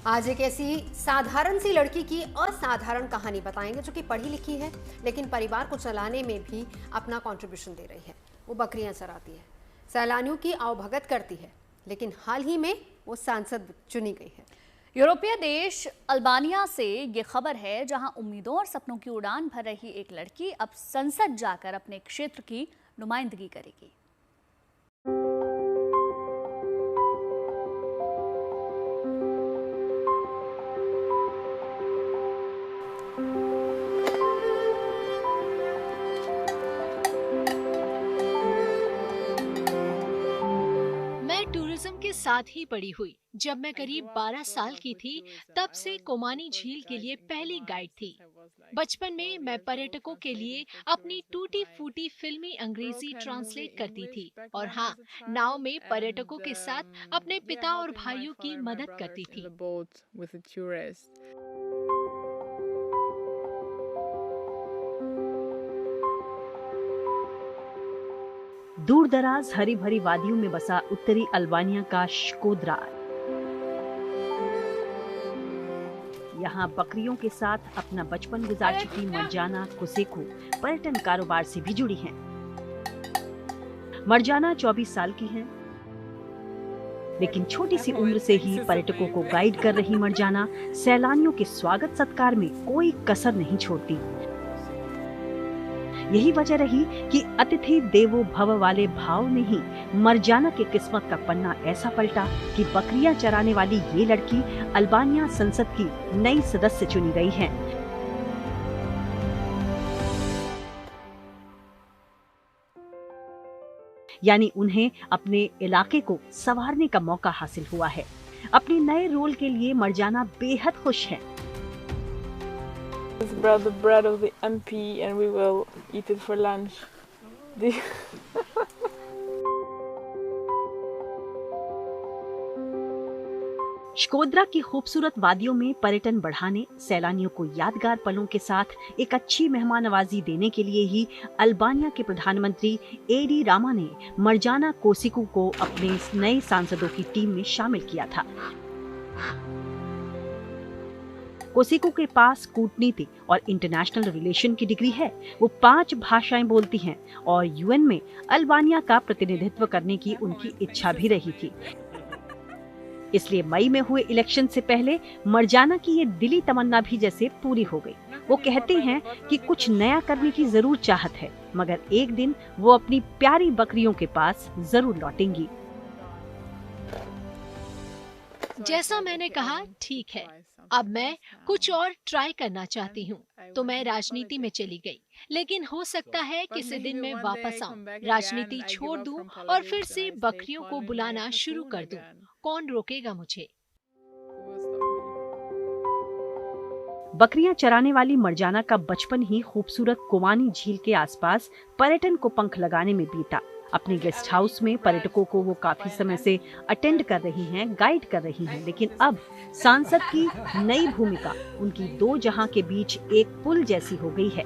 आज एक ऐसी साधारण सी लड़की की असाधारण कहानी बताएंगे जो कि पढ़ी लिखी है लेकिन परिवार को चलाने में भी अपना कंट्रीब्यूशन दे रही है। वो बकरियां चराती है, सैलानियों की आवभगत करती है, लेकिन हाल ही में वो सांसद चुनी गई है। यूरोपीय देश अल्बानिया से ये खबर है, जहां उम्मीदों और सपनों की उड़ान भर रही एक लड़की अब संसद जाकर अपने क्षेत्र की नुमाइंदगी करेगी। टूरिज्म के साथ ही बड़ी हुई। जब मैं करीब 12 साल की थी, तब से कोमानी झील के लिए पहली गाइड थी। बचपन में मैं पर्यटकों के लिए अपनी टूटी फूटी फिल्मी अंग्रेजी ट्रांसलेट करती थी और हाँ, नाव में पर्यटकों के साथ अपने पिता और भाइयों की मदद करती थी। दूर दराज हरी भरी वादियों में बसा उत्तरी अल्बानिया का श्कोद्रा, यहाँ बकरियों के साथ अपना बचपन गुजार चुकी मर्जाना कोसेको पर्यटन कारोबार से भी जुड़ी हैं। मर्जाना 24 साल की हैं, लेकिन छोटी सी उम्र से ही पर्यटकों को गाइड कर रही मर्जाना सैलानियों के स्वागत सत्कार में कोई कसर नहीं छोड़ती। यही वजह रही कि अतिथि देवो भव वाले भाव ने ही मर्जाना की किस्मत का पन्ना ऐसा पलटा कि बकरियां चराने वाली ये लड़की अल्बानिया संसद की नई सदस्य चुनी गई है। यानी उन्हें अपने इलाके को संवारने का मौका हासिल हुआ है। अपने नए रोल के लिए मर्जाना बेहद खुश है। The bread of the MP and we will eat it for lunch. श्कोद्रा की खूबसूरत वादियों में पर्यटन बढ़ाने, सैलानियों को यादगार पलों के साथ एक अच्छी मेहमाननवाजी देने के लिए ही अल्बानिया के प्रधानमंत्री एडी रामा ने मर्जाना कोसेको को अपने नए सांसदों की टीम में शामिल किया था। कोसेको के पास कूटनीति और इंटरनेशनल रिलेशन की डिग्री है। वो 5 भाषाएं बोलती हैं और यूएन में अल्बानिया का प्रतिनिधित्व करने की उनकी इच्छा भी रही थी। इसलिए मई में हुए इलेक्शन से पहले मर्जाना की ये दिली तमन्ना भी जैसे पूरी हो गई। वो कहते हैं कि कुछ नया करने की जरूर चाहत है, मगर एक दिन वो अपनी प्यारी बकरियों के पास जरूर लौटेंगी। जैसा मैंने कहा, ठीक है, अब मैं कुछ और ट्राई करना चाहती हूँ, तो मैं राजनीति में चली गई। लेकिन हो सकता है किसी दिन मैं वापस आऊँ, राजनीति छोड़ दूँ और फिर से बकरियों को बुलाना शुरू कर दूँ। कौन रोकेगा मुझे? बकरियां चराने वाली मर्जाना का बचपन ही खूबसूरत कोमानी झील के आसपास पर्यटन को पंख लगाने में बीता। अपने गेस्ट हाउस में पर्यटकों को वो काफी समय से अटेंड कर रही हैं, गाइड कर रही हैं, लेकिन अब सांसद की नई भूमिका उनकी दो जहां के बीच एक पुल जैसी हो गई है।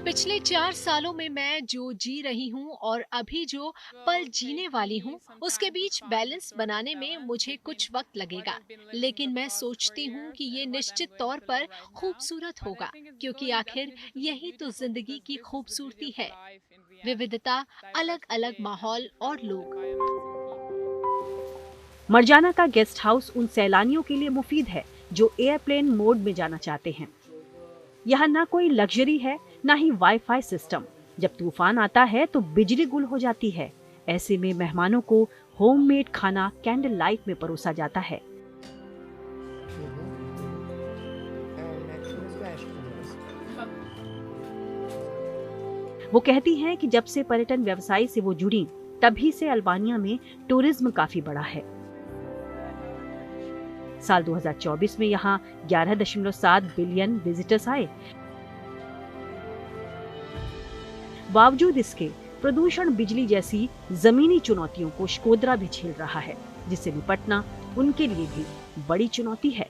पिछले 4 सालों में मैं जो जी रही हूँ और अभी जो पल जीने वाली हूँ, उसके बीच बैलेंस बनाने में मुझे कुछ वक्त लगेगा, लेकिन मैं सोचती हूँ कि ये निश्चित तौर पर खूबसूरत होगा, क्योंकि आखिर यही तो जिंदगी की खूबसूरती है, विविधता, अलग अलग माहौल और लोग। मर्जाना का गेस्ट हाउस उन सैलानियों के लिए मुफीद है जो एयरप्लेन मोड में जाना चाहते हैं। यहाँ ना कोई लग्जरी है, ना ही वाईफाई सिस्टम। जब तूफान आता है तो बिजली गुल हो जाती है। ऐसे में मेहमानों को होममेड खाना कैंडल लाइट में परोसा जाता है। वो कहती हैं कि जब से पर्यटन व्यवसाय से वो जुड़ी, तभी से अल्बानिया में टूरिज्म काफी बढ़ा है। साल 2024 में यहाँ 11.7 बिलियन विजिटर्स आए। बावजूद इसके प्रदूषण, बिजली जैसी जमीनी चुनौतियों को श्कोद्रा भी झेल रहा है, जिससे निपटना उनके लिए भी बड़ी चुनौती है।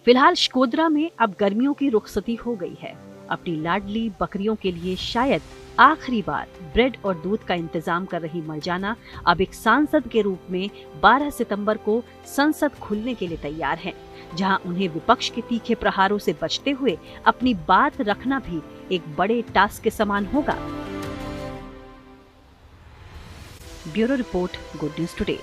फिलहाल श्कोद्रा में अब गर्मियों की रुखसती हो गई है। अपनी लाडली बकरियों के लिए शायद आखिरी बात, ब्रेड और दूध का इंतजाम कर रही मर्जाना अब एक सांसद के रूप में 12 सितंबर को संसद खुलने के लिए तैयार हैं, जहां उन्हें विपक्ष के तीखे प्रहारों से बचते हुए अपनी बात रखना भी एक बड़े टास्क के समान होगा। Bureau report, good news today.